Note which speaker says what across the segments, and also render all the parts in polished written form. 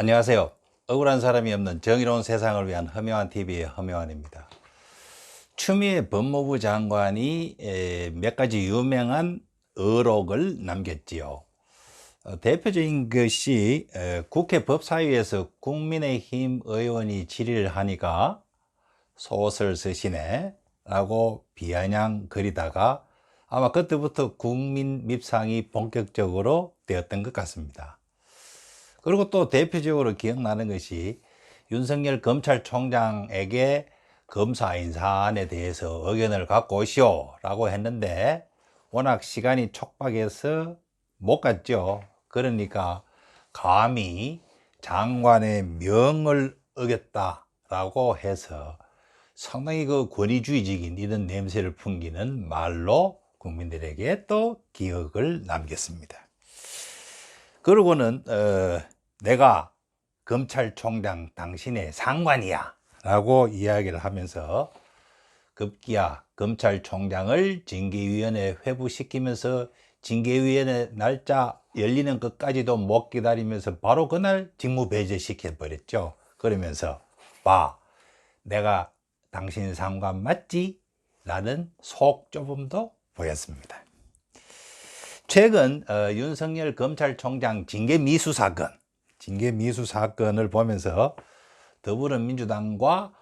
Speaker 1: 안녕하세요. 억울한 사람이 없는 정의로운 세상을 위한 허명한 TV의 허명한입니다. 추미애 법무부 장관이 몇 가지 유명한 의록을 남겼지요. 대표적인 것이 국회 법사위에서 국민의힘 의원이 질의를 하니까 소설 쓰시네 라고 비아냥거리다가 아마 그때부터 국민 밉상이 본격적으로 되었던 것 같습니다. 그리고 또 대표적으로 기억나는 것이 윤석열 검찰총장에게 검사 인사안에 대해서 의견을 갖고 오시오 라고 했는데 워낙 시간이 촉박해서 못 갔죠. 그러니까 감히 장관의 명을 어겼다 라고 해서 상당히 그 권위주의적인 이런 냄새를 풍기는 말로 국민들에게 또 기억을 남겼습니다. 그러고는 내가 검찰총장 당신의 상관이야 라고 이야기를 하면서 급기야 검찰총장을 징계위원회에 회부시키면서 징계위원회 날짜 열리는 것까지도 못 기다리면서 바로 그날 직무배제시켜 버렸죠. 그러면서 봐, 내가 당신 상관 맞지? 라는 속 좁음도 보였습니다. 최근 윤석열 검찰총장 징계미수 사건을 보면서 더불어민주당과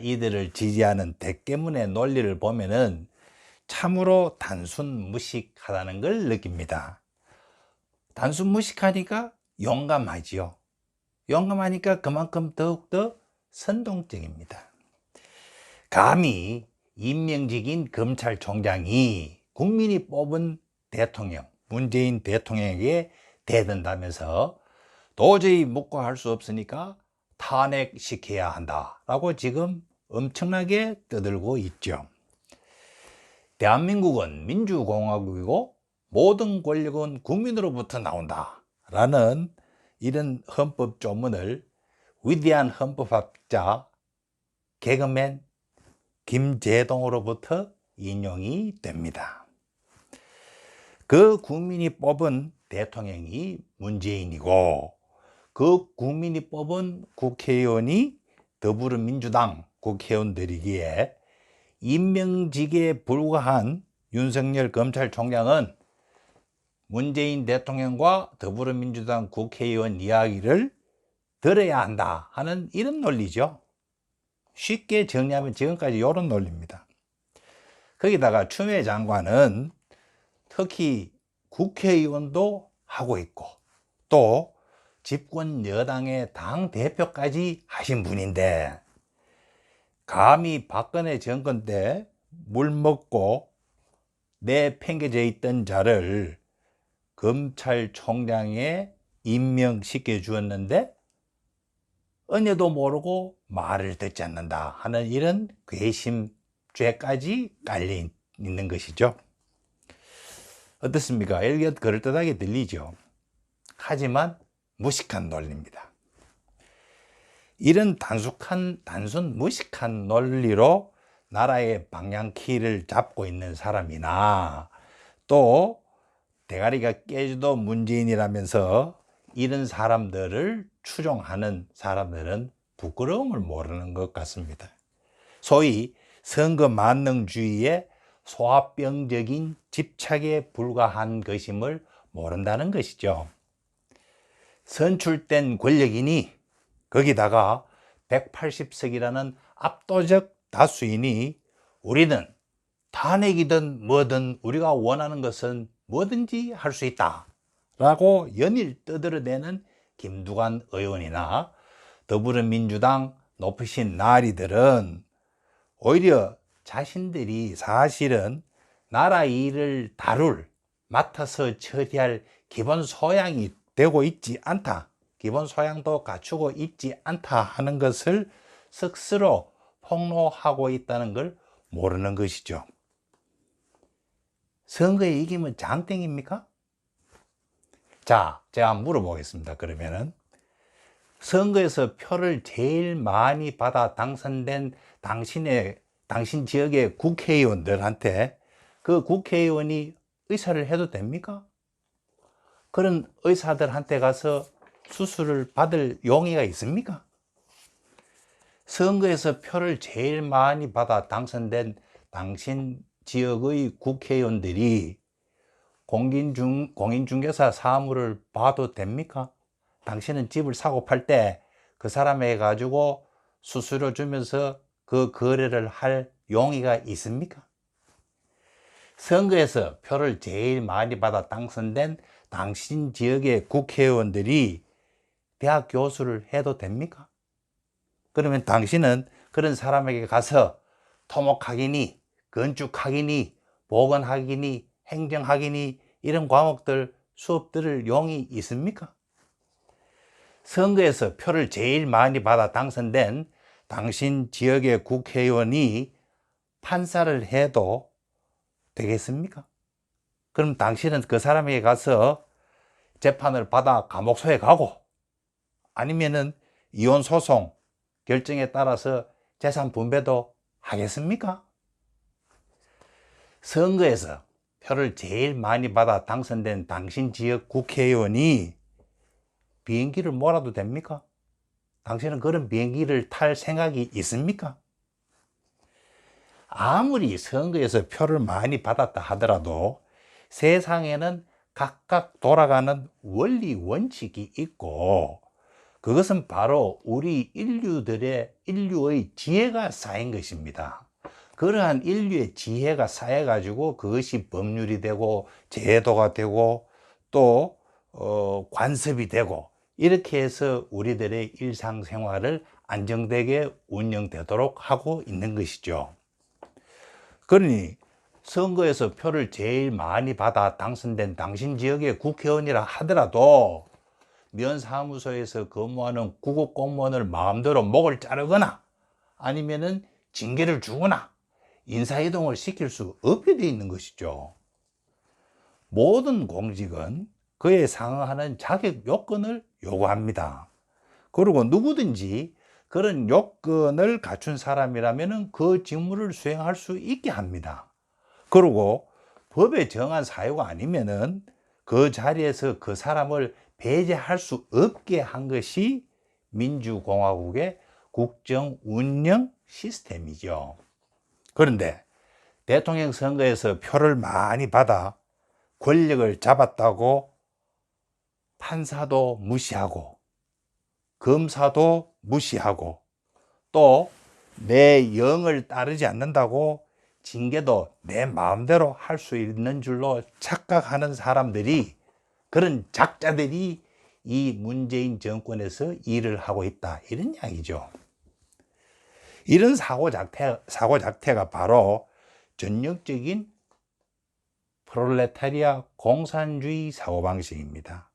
Speaker 1: 이들을 지지하는 대깨문의 논리를 보면은 참으로 단순 무식하다는 걸 느낍니다. 단순 무식하니까 용감하지요. 용감하니까 그만큼 더욱더 선동적입니다. 감히 임명직인 검찰총장이 국민이 뽑은 대통령, 문재인 대통령에게 대든다면서 도저히 묵과할 수 없으니까 탄핵시켜야 한다라고 지금 엄청나게 떠들고 있죠. 대한민국은 민주공화국이고 모든 권력은 국민으로부터 나온다라는 이런 헌법 조문을 위대한 헌법학자 개그맨 김재동으로부터 인용이 됩니다. 그 국민이 뽑은 대통령이 문재인이고 그 국민이 뽑은 국회의원이 더불어민주당 국회의원들이기에 임명직에 불과한 윤석열 검찰총장은 문재인 대통령과 더불어민주당 국회의원 이야기를 들어야 한다 하는 이런 논리죠. 쉽게 정리하면 지금까지 이런 논리입니다. 거기다가 추미애 장관은 특히 국회의원도 하고 있고 또 집권 여당의 당대표까지 하신 분인데 감히 박근혜 정권 때 물 먹고 내팽개져 있던 자를 검찰총장에 임명시켜 주었는데 언여도 모르고 말을 듣지 않는다 하는 이런 괘씸죄까지 깔려 있는 것이죠. 어떻습니까? 이렇게 그럴듯하게 들리죠. 하지만 무식한 논리입니다. 이런 단순 무식한 논리로 나라의 방향키를 잡고 있는 사람이나 또 대가리가 깨져도 문재인이라면서 이런 사람들을 추종하는 사람들은 부끄러움을 모르는 것 같습니다. 소위 선거 만능주의의 소화병적인 집착에 불과한 것임을 모른다는 것이죠. 선출된 권력이니 거기다가 180석이라는 압도적 다수이니 우리는 탄핵이든 뭐든 우리가 원하는 것은 뭐든지 할 수 있다 라고 연일 떠들어대는 김두관 의원이나 더불어민주당 높으신 나리들은 오히려 자신들이 사실은 나라 일을 맡아서 처리할 기본 소양이 되고 있지 않다, 기본 소양도 갖추고 있지 않다 하는 것을 스스로 폭로하고 있다는 걸 모르는 것이죠. 선거에 이기면 장땡입니까? 자, 제가 한번 물어보겠습니다. 그러면은 선거에서 표를 제일 많이 받아 당선된 당신 지역의 국회의원들한테 그 국회의원이 의사를 해도 됩니까? 그런 의사들한테 가서 수술을 받을 용의가 있습니까? 선거에서 표를 제일 많이 받아 당선된 당신 지역의 국회의원들이 공인중개사 사무를 봐도 됩니까? 당신은 집을 사고 팔 때 그 사람에게 가지고 수수료 주면서 그 거래를 할 용의가 있습니까? 선거에서 표를 제일 많이 받아 당선된 당신 지역의 국회의원들이 대학 교수를 해도 됩니까? 그러면 당신은 그런 사람에게 가서 토목학이니 건축학이니 보건학이니 행정학이니 이런 과목들 수업들을 용이 있습니까? 선거에서 표를 제일 많이 받아 당선된 당신 지역의 국회의원이 판사를 해도 되겠습니까? 그럼 당신은 그 사람에게 가서 재판을 받아 감옥소에 가고 아니면은 이혼소송 결정에 따라서 재산 분배도 하겠습니까? 선거에서 표를 제일 많이 받아 당선된 당신 지역 국회의원이 비행기를 몰아도 됩니까? 당신은 그런 비행기를 탈 생각이 있습니까? 아무리 선거에서 표를 많이 받았다 하더라도 세상에는 각각 돌아가는 원리 원칙이 있고 그것은 바로 우리 인류의 지혜가 쌓인 것입니다. 그러한 인류의 지혜가 쌓여가지고 그것이 법률이 되고 제도가 되고 또 관습이 되고 이렇게 해서 우리들의 일상생활을 안정되게 운영되도록 하고 있는 것이죠. 그러니 선거에서 표를 제일 많이 받아 당선된 당신 지역의 국회의원이라 하더라도 면사무소에서 근무하는 구급 공무원을 마음대로 목을 자르거나 아니면은 징계를 주거나 인사이동을 시킬 수 없게 되어 있는 것이죠. 모든 공직은 그에 상응하는 자격 요건을 요구합니다. 그리고 누구든지 그런 요건을 갖춘 사람이라면 그 직무를 수행할 수 있게 합니다. 그리고 법에 정한 사유가 아니면은 그 자리에서 그 사람을 배제할 수 없게 한 것이 민주공화국의 국정 운영 시스템이죠. 그런데 대통령 선거에서 표를 많이 받아 권력을 잡았다고 판사도 무시하고 검사도 무시하고 또 내 영을 따르지 않는다고 징계도 내 마음대로 할 수 있는 줄로 착각하는 사람들이 그런 작자들이 이 문재인 정권에서 일을 하고 있다 이런 이야기죠. 이런 사고 자태가 바로 전형적인 프롤레타리아 공산주의 사고방식입니다.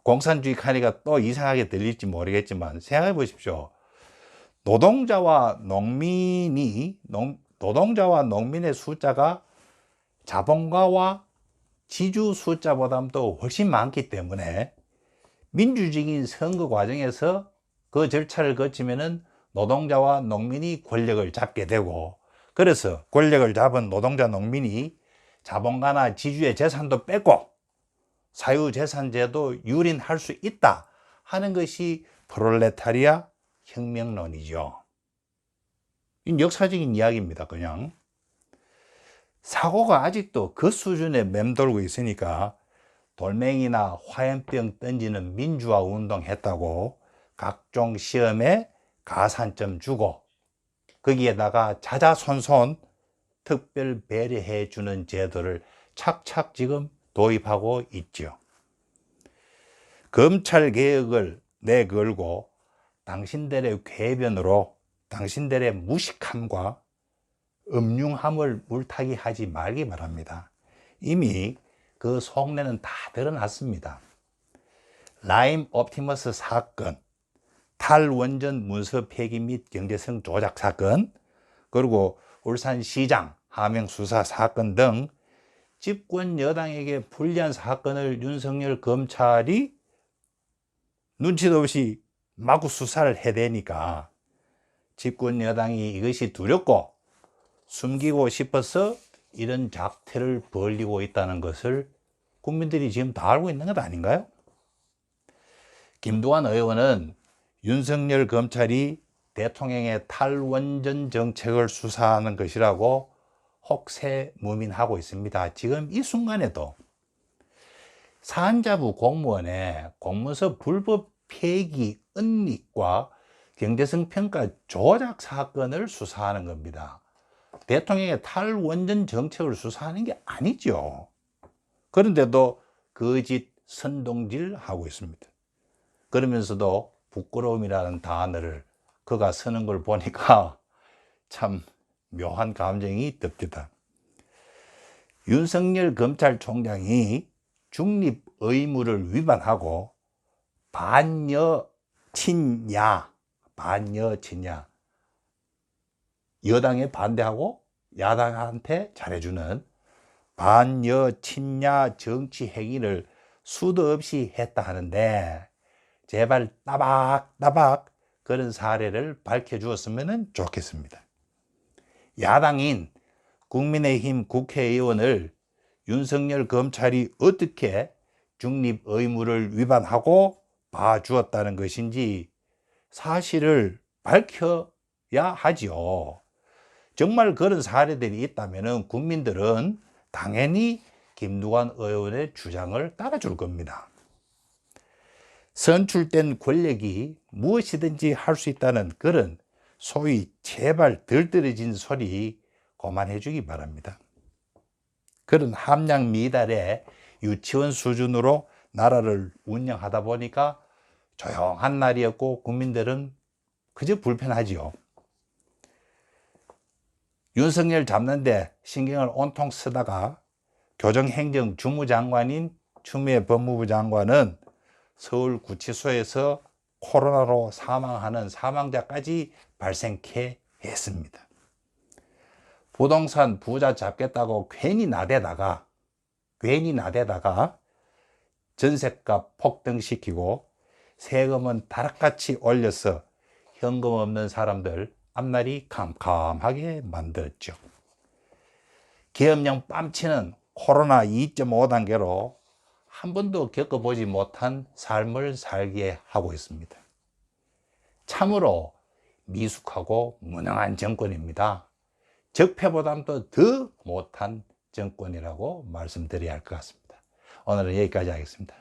Speaker 1: 공산주의 하니까 또 이상하게 들릴지 모르겠지만 생각해 보십시오. 노동자와 농민의 숫자가 자본가와 지주 숫자보다도 훨씬 많기 때문에 민주적인 선거 과정에서 그 절차를 거치면은 노동자와 농민이 권력을 잡게 되고 그래서 권력을 잡은 노동자 농민이 자본가나 지주의 재산도 뺏고 사유재산제도 유린할 수 있다 하는 것이 프롤레타리아 혁명론이죠. 역사적인 이야기입니다. 그냥 사고가 아직도 그 수준에 맴돌고 있으니까 돌멩이나 화염병 던지는 민주화 운동 했다고 각종 시험에 가산점 주고 거기에다가 자자손손 특별 배려해 주는 제도를 착착 지금 도입하고 있죠. 검찰 개혁을 내걸고 당신들의 궤변으로 당신들의 무식함과 음흉함을 물타기 하지 말기 바랍니다. 이미 그 속내는 다 드러났습니다. 라임 옵티머스 사건, 탈원전 문서 폐기 및 경제성 조작 사건, 그리고 울산시장 하명 수사 사건 등 집권 여당에게 불리한 사건을 윤석열 검찰이 눈치도 없이 마구 수사를 해대니까 집권 여당이 이것이 두렵고 숨기고 싶어서 이런 작태를 벌이고 있다는 것을 국민들이 지금 다 알고 있는 것 아닌가요? 김두관 의원은 윤석열 검찰이 대통령의 탈원전 정책을 수사하는 것이라고 혹세무민하고 있습니다. 지금 이 순간에도 산자부 공무원의 공문서 불법 폐기 은닉과 경제성 평가 조작 사건을 수사하는 겁니다. 대통령의 탈원전 정책을 수사하는 게 아니죠. 그런데도 거짓 선동질 하고 있습니다. 그러면서도 부끄러움이라는 단어를 그가 쓰는 걸 보니까 참 묘한 감정이 듭니다. 윤석열 검찰총장이 중립 의무를 위반하고 반여 친야 여당에 반대하고 야당한테 잘해주는 반여 친야 정치 행위를 수도 없이 했다 하는데 제발 따박따박 그런 사례를 밝혀주었으면 좋겠습니다. 야당인 국민의힘 국회의원을 윤석열 검찰이 어떻게 중립 의무를 위반하고 봐주었다는 것인지 사실을 밝혀야 하지요. 정말 그런 사례들이 있다면 국민들은 당연히 김두관 의원의 주장을 따라줄 겁니다. 선출된 권력이 무엇이든지 할 수 있다는 그런 소위 제발 덜 떨어진 소리 그만해 주기 바랍니다. 그런 함량 미달의 유치원 수준으로 나라를 운영하다 보니까 조용한 날이었고 국민들은 그저 불편하지요. 윤석열 잡는데 신경을 온통 쓰다가 교정행정주무장관인 추미애 법무부 장관은 서울구치소에서 코로나로 사망하는 사망자까지 발생케 했습니다. 부동산 부자 잡겠다고 괜히 나대다가 전셋값 폭등시키고 세금은 다락같이 올려서 현금 없는 사람들 앞날이 캄캄하게 만들었죠. 계엄령 뺨치는 코로나 2.5 단계로 한 번도 겪어보지 못한 삶을 살게 하고 있습니다. 참으로 미숙하고 무능한 정권입니다. 적폐보다도 더 못한 정권이라고 말씀드려야 할 것 같습니다. 오늘은 여기까지 하겠습니다.